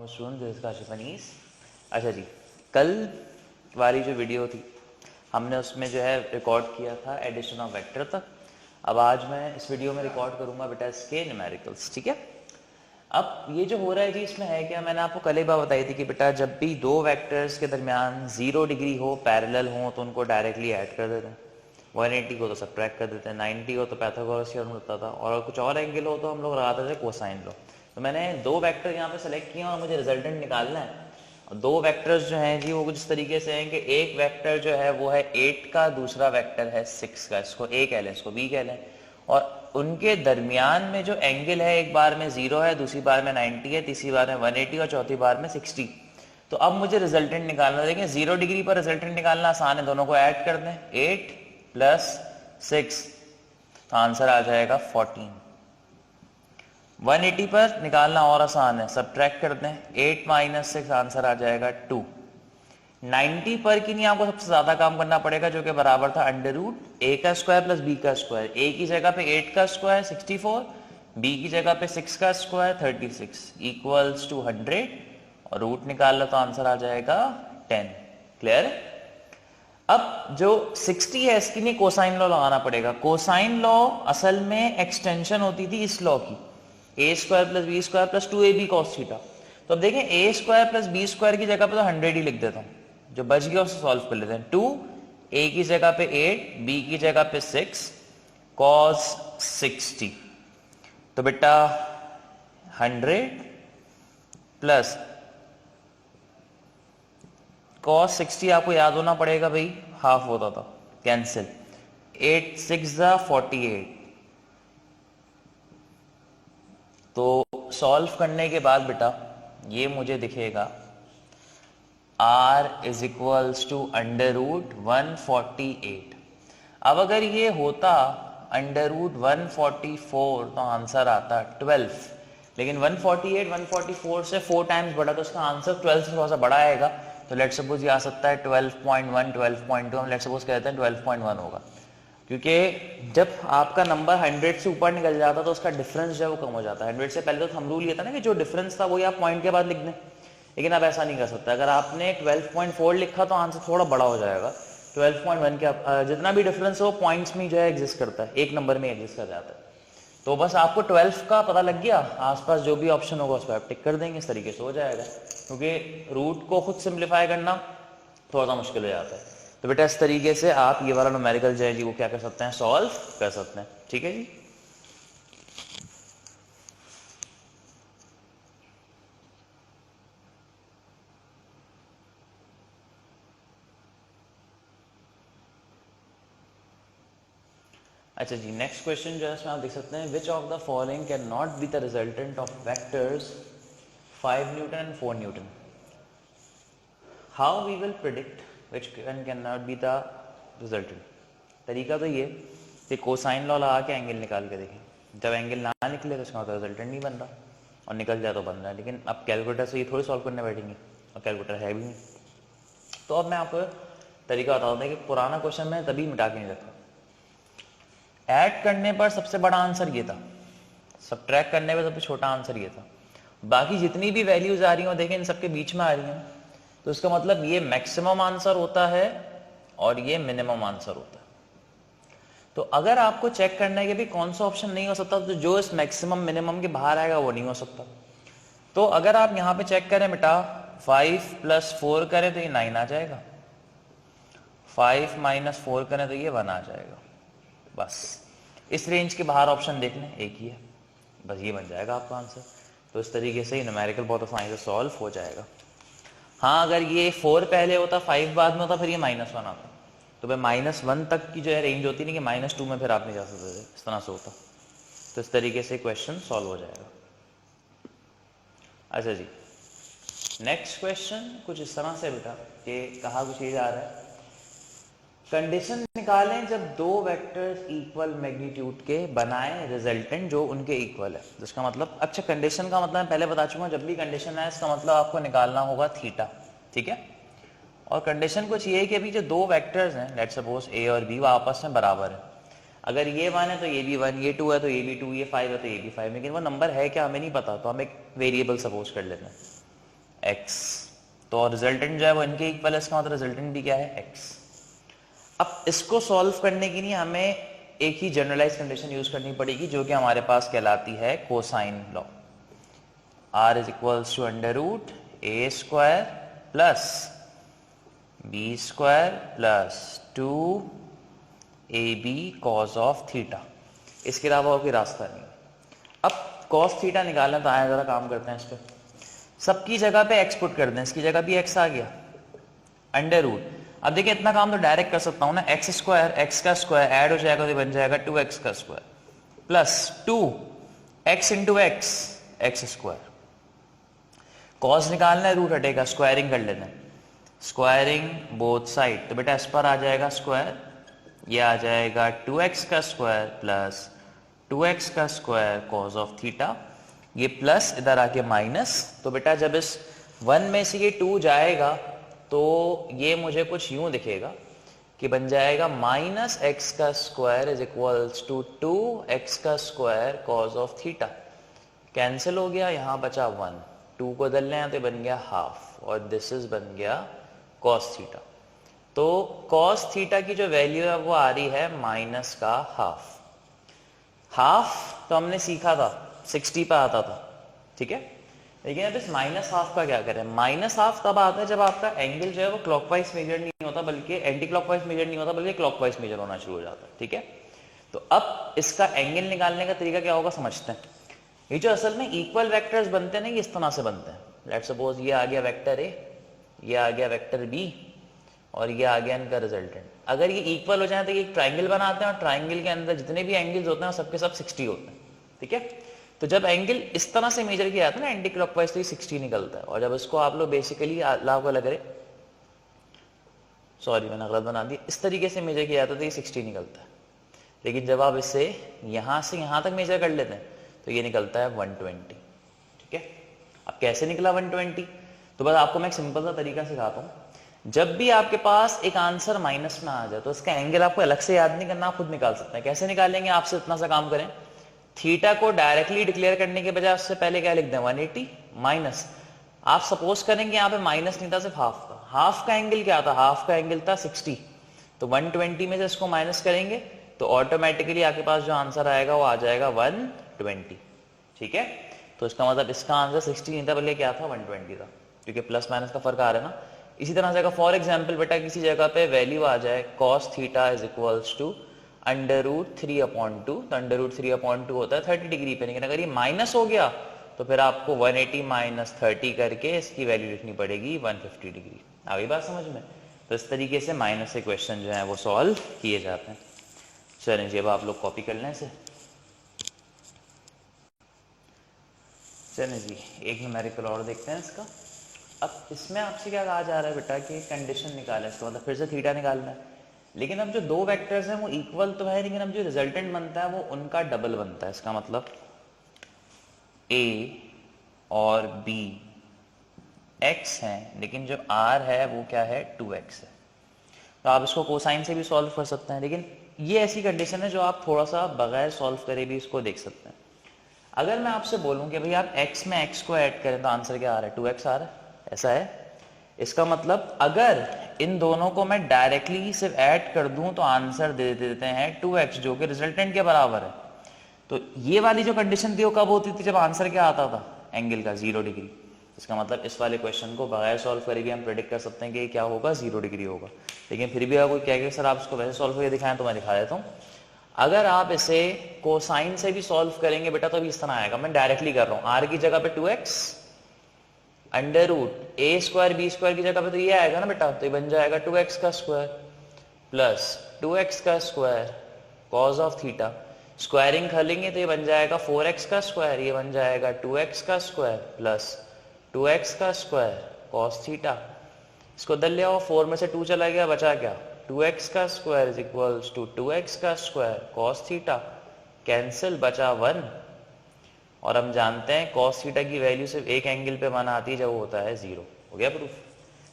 Student this is Kashif Anees. अच्छा जी, कल वाली जो वीडियो थी हमने उसमें जो है रिकॉर्ड किया था एडिशन ऑफ वेक्टर तक। अब आज मैं इस वीडियो में रिकॉर्ड करूंगा बेटा इसके न्यूमेरिकल्स। ठीक है, अब ये जो हो रहा है जी इसमें है क्या, मैंने आपको कल एक बार बताई थी कि बेटा जब भी दो वेक्टर्स के दरमियान 0 डिग्री हो, पैरेलल हो, तो उनको डायरेक्टली ऐड कर देते हैं। 180 को तो सब्ट्रैक्ट कर देते हैं, 90 को तो पैथागोरस थ्योरम होता था, और कुछ और एंगल हो तो हम लोग लगाते थे कोसाइन लो। तो मैंने दो वेक्टर यहाँ पे सेलेक्ट किए और मुझे रिजल्टेंट निकालना है। और दो वेक्टर्स जो हैं जी वो कुछ इस तरीके से हैं कि एक वेक्टर जो है वो है 8 का, दूसरा वेक्टर है 6 का। इसको A कह लें, इसको B कह लें, और उनके दरमियान में जो एंगल है एक बार में 0 है, दूसरी बार में 90 है, तीसरी बार में 180 और चौथी बार में 60। तो अब मुझे रिजल्टेंट निकालना। देखें 0 डिग्री पर रिजल्टेंट निकालना आसान है, दोनों को ऐड कर दें, 8 प्लस 6, तो आंसर आ जाएगा 14। 180 पर निकालना और आसान है, सब्ट्रैक्ट कर दें, 8 माइनस 6, आंसर आ जाएगा 2। 90 पर की नहीं आपको सबसे ज्यादा काम करना पड़ेगा, जो कि बराबर था अंडर रूट ए का स्क्वायर प्लस बी का स्क्वायर। ए की जगह पे 8 का स्क्वायर 64, बी की जगह पे 6 का स्क्वायर 36 इक्वल्स टू 100, और रूट निकाल लो तो आंसर आ जाएगा 10। क्लियर है? अब जो 60 है इसके लिए कोसाइन लॉ लगाना पड़ेगा। कोसाइन लॉ असल में एक्सटेंशन होती थी इस लॉ की, A square plus B square plus 2ab cos theta. तो अब देखें A square plus B square की जगह पे तो 100 ही लिख देता हूं, जो बच गया उसे सॉल्व कर लेते हैं। 2 ए की जगह पे 8, बी की जगह पे 6, cos 60। तो बेटा 100 प्लस cos 60 आपको याद होना पड़ेगा भाई, हाफ होता था, कैंसिल, 8 6 48। तो सॉल्व करने के बाद बेटा ये मुझे दिखेगा r is equals to under root 148। अब अगर ये होता अंडर रूट 144 तो आंसर आता 12, लेकिन 148 144 से 4 टाइम्स बड़ा, तो उसका आंसर 12 से थोड़ा सा बड़ा आएगा। तो लेट सपोज ये आ सकता है 12.1 12.2, हम लेट सपोज कहते हैं 12.1 होगा, क्योंकि जब आपका नंबर 100 से ऊपर निकल जाता तो उसका डिफरेंस जो है वो कम हो जाता है। 100 से पहले तो हम रूल ये था ना कि जो डिफरेंस था वही आप पॉइंट के बाद लिख दें, लेकिन अब ऐसा नहीं कर सकता। अगर आपने 12.4 लिखा तो आंसर थोड़ा बड़ा हो जाएगा। 12.1 के जितना भी डिफरेंस हो पॉइंट्स में जो है एग्जिस्ट करता है, एक नंबर में एग्जिस्ट कर जाता है। तो बस आपको 12 का पता लग गया, आसपास जो भी ऑप्शन होगा उस पर आप टिक कर देंगे, इस तरीके से हो जाएगा। क्योंकि रूट को खुद सिंप्लीफाई करना थोड़ा सा मुश्किल हो जाता है। तो बेटा इस तरीके से आप ये वाला न्यूमेरिकल जो है जी वो क्या कर सकते हैं, सॉल्व कर सकते हैं। ठीक है जी। अच्छा जी, नेक्स्ट क्वेश्चन जो है इसमें आप देख सकते हैं, which of the following can not be the resultant of vectors 5 newton and 4 newton. How we will predict which can not be the resultant. तरीका तो ये कि कोसाइन लॉ लगा के एंगल निकाल के देखें, जब एंगल ना निकले तो इसका मतलब रिजल्टेंट नहीं बन रहा, और निकल जाए तो बन रहा है। लेकिन अब कैलकुलेटर से ये थोड़ी सॉल्व करने बैठेंगे, और कैलकुलेटर है भी नहीं। तो अब मैं आपको तरीका बता दूँ कि पुराना क्वेश्चन मैं तभी मिटा के नहीं रखा। ऐड करने पर सबसे बड़ा आंसर ये था, सब्ट्रैक्ट करने पर सबसे छोटा आंसर ये था। बाकी जितनी भी वैल्यूज आ रही हो देखें इन सबके बीच में आ रही हैं, तो इसका मतलब ये मैक्सिमम आंसर होता है और ये मिनिमम आंसर होता है। तो अगर आपको चेक करना है कि भी कौन सा ऑप्शन नहीं हो सकता, तो जो इस मैक्सिमम मिनिमम के बाहर आएगा वो नहीं हो सकता। तो अगर आप यहां पे चेक करें बेटा, 5 + 4 करें तो ये 9 आ जाएगा, 5 - 4 करें तो ये 1 आ जाएगा। बस इस रेंज के बाहर ऑप्शन देख लें, एक ही है, बस ये बन जाएगा आपका आंसर। तो इस तरीके से न्यूमेरिकल बहुत आसानी से सॉल्व हो जाएगा। हाँ, अगर ये 4 पहले होता, 5 बाद में होता, फिर ये -1 आता, तो भाई -1 तक की जो है रेंज होती नहीं कि -2 में फिर आप नहीं जा सकते थे, इस तरह से होता। तो इस तरीके से क्वेश्चन सॉल्व हो जाएगा। अच्छा जी, नेक्स्ट क्वेश्चन कुछ इस तरह से बेटा कि कहा कुछ ये जा रहा है, कंडीशन निकालें जब दो वेक्टर्स इक्वल मैग्नीट्यूड के बनाए रिजल्टेंट जो उनके इक्वल है। जिसका मतलब, अच्छा कंडीशन का मतलब मैं पहले बता चुका हूं, जब भी कंडीशन है इसका मतलब आपको निकालना होगा थीटा। ठीक है, और कंडीशन कुछ ये है कि अभी जो दो वेक्टर्स हैं, लेट्स सपोज ए और बी, वो आपस में बराबर है। अगर ये 1 है तो ये भी 1, ये 2 है तो ये भी 2, ये 5 है तो ये भी 5, लेकिन वो नंबर है क्या हमें नहीं पता, तो हम एक वेरिएबल सपोज कर लेते हैं। x, तो रिजल्टेंट जो है वो इनके इक्वल है, इसका मतलब रिजल्टेंट भी क्या है x। अब इसको सॉल्व करने के लिए हमें एक ही जनरलाइज कंडीशन यूज करनी पड़ेगी जो कि हमारे पास कहलाती है cosine law. r is equals to under root A square plus B square plus 2ab cos of theta, इसके अलावा और कोई रास्ता नहीं। अब कॉस थीटा निकालना तो आया, जरा काम करते हैं इस पर। सबकी जगह पे x पुट कर दें, इसकी जगह भी x आ गया अंडर रूट। अब देखिए इतना काम तो डायरेक्ट कर सकता हूं ना, एक्स स्क्वायर एक्स का स्क्वायर ऐड हो जाएगा तो बन जाएगा 2x का square plus 2x into x x square. Cos निकालना है, रूट हटेगा, स्क्वायरिंग कर लेना है, स्क्वायरिंग बोथ साइड, तो बेटा इस पर आ जाएगा स्क्वायर, ये आ जाएगा 2x का स्क्वायर प्लस 2x का स्क्वायर कॉस ऑफ थीटा, ये प्लस इधर आके माइनस। तो बेटा जब इस 1 में से ये 2 जाएगा तो ये मुझे कुछ यूं दिखेगा कि बन जाएगा माइनस एक्स का square is equals to 2x का square cos of theta. Cancel हो गया, यहां बचा 1, 2 को बदल लें तो बन गया हाफ, और दिस इज बन गया कॉस थीटा। तो कॉस थीटा की जो वैल्यू है वो आ रही है माइनस का हाफ। हाफ तो हमने सीखा था 60 पे आता था, ठीक है। लेकिन अब इस माइनस हाफ का क्या करें? माइनस हाफ तब आता है जब आपका एंगल जो है वो क्लॉकवाइज मेजर नहीं होता, बल्कि एंटी क्लॉकवाइज मेजर नहीं होता, बल्कि क्लॉकवाइज मेजर होना शुरू हो जाता है, ठीक है। तो अब इसका एंगल निकालने का तरीका क्या होगा समझते हैं। ये जो असल में इक्वल वेक्टर्स बनते हैं ना, ये इस तरह से बनते हैं। लेट्स सपोज ये आ गया वेक्टर ए, ये आ गया वेक्टर बी, और ये आ गया इनका रिजल्टेंट। अगर ये इक्वल हो जाए तो ये एक ट्राइंगल बनाते हैं, और ट्राइंगल के अंदर जितने भी एंगल्स होते हैं सबके सब 60 होते हैं, ठीक है। तो जब एंगल इस तरह से मेजर किया जाता है ना एंटी क्लॉकवाइज, तो ये 60 निकलता है। और जब इसको आप लोग बेसिकली आपको लग रहे, सॉरी मैंने गलत बना दिया, इस तरीके से मेजर किया जाता है तो ये 60 निकलता है। लेकिन जब आप इसे यहां से यहां तक मेजर कर लेते हैं तो ये निकलता है 120, ठीक है। अब कैसे निकला 120? तो बस आपको मैं एक सिंपल सा तरीका सिखाता हूं। जब भी आपके पास एक आंसर माइनस में आ जाए तो इसका एंगल आपको अलग से याद नहीं करना, आप खुद निकाल सकते हैं। कैसे निकालेंगे? आपसे इतना सा काम करें, थीटा को डायरेक्टली डिक्लेयर करने के बजाय उससे पहले क्या लिख दें 180 माइनस, आप सपोज करेंगे यहाँ पे माइनस नहीं था, सिर्फ हाफ था। हाफ का एंगल क्या था? हाफ का एंगल था 60, तो 120 में से इसको माइनस करेंगे तो ऑटोमेटिकली आपके पास जो आंसर आएगा वो आ जाएगा 120, ठीक है। तो इसका मतलब इसका आंसर 60 नहीं था बल्कि क्या था 120 था, क्योंकि प्लस माइनस का फर्क आ रहा है ना। इसी तरह से अगर फॉर एग्जाम्पल बेटा किसी जगह पे वैल्यू आ जाए cos theta is equals to under root 3/2, तो अंडर रूट 3/2 होता है 30 डिग्री पे। लेकिन अगर ये माइनस हो गया तो फिर आपको 180 माइनस 30 करके इसकी वैल्यू लिखनी पड़ेगी 150 डिग्री। आ गई बात समझ में? तो इस तरीके से माइनस से क्वेश्चन जो है वो सॉल्व किए जाते हैं। चलें जी, अब आप लोग कॉपी कर लें इसे। चलें जी, एक न्यूमेरिकल और देखते हैं इसका। अब इसमें आपसे क्या कहा जा रहा है बेटा कि कंडीशन निकालें, इसका मतलब फिर से थीटा निकालना है। लेकिन अब जो दो वेक्टर्स हैं वो इक्वल तो है, लेकिन अब जो रिजल्टेंट बनता है वो उनका डबल बनता है। इसका मतलब ए और बी एक्स हैं, लेकिन जो आर है वो क्या है 2x है। तो आप इसको कोसाइन से भी सॉल्व कर सकते हैं, लेकिन ये ऐसी कंडीशन है जो आप थोड़ा सा बगैर सॉल्व करे भी इसको देख सकते हैं। अगर मैं आपसे बोलूं कि भाई आप x में x को ऐड करें तो आंसर क्या आ रहा है? 2x आ रहा है, ऐसा है। इसका मतलब अगर इन दोनों को मैं डायरेक्टली सिर्फ ऐड कर दूं तो आंसर दे देते हैं 2x, जो कि रिजल्टेंट के बराबर है। तो ये वाली जो कंडीशन थी वो कब होती थी? जब आंसर क्या आता था? एंगल का 0 डिग्री। इसका मतलब इस वाले क्वेश्चन को बगैर सॉल्व करे भी हम प्रेडिक्ट कर सकते हैं कि क्या होगा, 0 डिग्री होगा। लेकिन फिर भी अगर कोई कहेगा सर आप इसको वैसे सॉल्व करके दिखाएं तो मैं दिखा देता हूँ। अगर आप इसे कोसाइन से भी सॉल्व करेंगे बेटा तो भी इस तरह आएगा। मैं डायरेक्टली कर रहा हूँ, आर की जगह पे 2x under root A square B square की जगह पे तो ये आएगा ना बेटा, तो ये बन जाएगा 2x का स्क्वायर प्लस 2x का square cos of theta. Squaring कर लेंगे तो ये बन जाएगा 4x का स्क्वायर, ये बन जाएगा 2x का स्क्वायर प्लस 2x का स्क्वायर कॉस थीटा। इसको दल ले आओ, 4 में से 2 चला गया, बचा क्या? 2x का square is equals to 2x का स्क्वायर कॉस थीटा, कैंसिल, बचा 1। और हम जानते हैं कॉस थीटा की वैल्यू सिर्फ एक एंगल पे 1 आती है जब वो होता है 0। हो गया प्रूफ?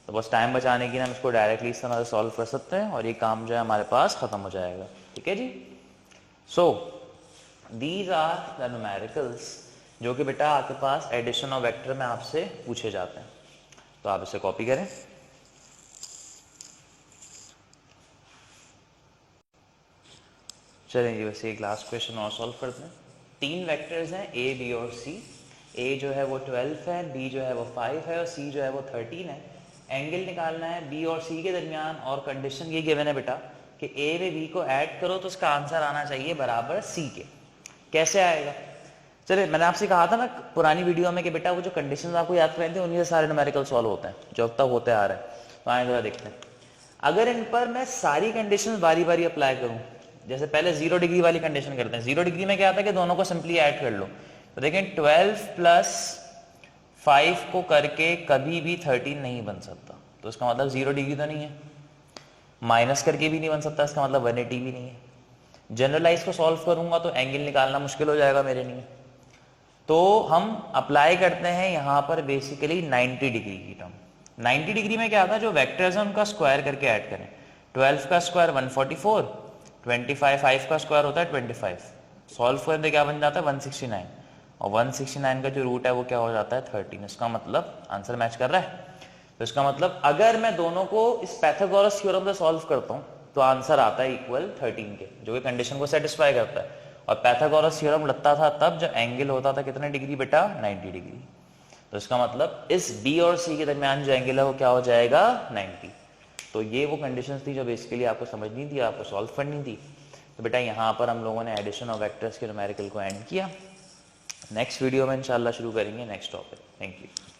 तो बस टाइम बचाने के लिए हम इसको डायरेक्टली इस तरह से सॉल्व कर सकते हैं और ये काम जो है हमारे पास खत्म हो जाएगा, ठीक है जी। So these are the numericals जो कि बेटा आपके पास एडिशन ऑफ वेक्टर में आपसे पूछे जाते हैं। तो आप इसे कॉपी करें। चलेंगे वैसे एक लास्ट क्वेश्चन और सॉल्व करते हैं। 3 वेक्टर्स हैं ए, बी और सी। ए जो है वो 12 है, बी जो है वो 5 है और सी जो है वो 13 है। एंगल निकालना है बी और सी के दरमियान और कंडीशन ये गिवन है बेटा कि ए में बी को ऐड करो तो उसका आंसर आना चाहिए बराबर सी के। कैसे आएगा? चलिए, मैंने आपसे कहा था ना पुरानी वीडियो में कि बेटा वो जो कंडीशंस आपको याद कराए थे उन्हीं से सारे न्यूमेरिकल सॉल्व होते हैं जो अब तक होते आ रहे हैं। तो आए जरा देखते हैं। अगर इन पर मैं सारी कंडीशंस बारी बारी अप्लाई करूं, जैसे पहले 0 डिग्री वाली कंडीशन करते हैं। 0 डिग्री में क्या आता है कि दोनों को सिंपली ऐड कर लो। तो देखें 12 प्लस 5 को करके कभी भी 13 नहीं बन सकता, तो इसका मतलब 0 डिग्री तो नहीं है। माइनस करके भी नहीं बन सकता, इसका मतलब 180 भी नहीं है। जनरलाइज को सॉल्व करूंगा तो एंगल निकालना मुश्किल हो जाएगा मेरे लिए। तो हम अप्लाई करते हैं यहां पर बेसिकली 90 डिग्री की टर्म। 90 डिग्री में क्या था, जो वेक्टर्स हैं उनका स्क्वायर करके ऐड करें। 12 का स्क्वायर 144, 25 5 का स्क्वायर होता है 25, सॉल्व करते क्या बन जाता है 169, और 169 का जो रूट है वो क्या हो जाता है 13। इसका मतलब आंसर मैच कर रहा है। तो इसका मतलब अगर मैं दोनों को इस पाइथागोरस थ्योरम से सॉल्व करता हूं तो आंसर आता है इक्वल 13 के, जो कि कंडीशन को सेटिस्फाई करता है। और पाइथागोरस थ्योरम लगता था तब जब एंगल होता था कितने डिग्री बेटा, 90 डिग्री। तो इसका मतलब इस बी और सी के दरमियान जो एंगल है वो क्या हो जाएगा 90। तो ये वो कंडीशंस थी जो बेसिकली आपको समझनी थी, आपको सॉल्व करनी थी। तो बेटा यहाँ पर हम लोगों ने एडिशन ऑफ वेक्टर्स के न्यूमेरिकल को एंड किया। नेक्स्ट वीडियो में इंशाल्लाह शुरू करेंगे नेक्स्ट टॉपिक। Thank you.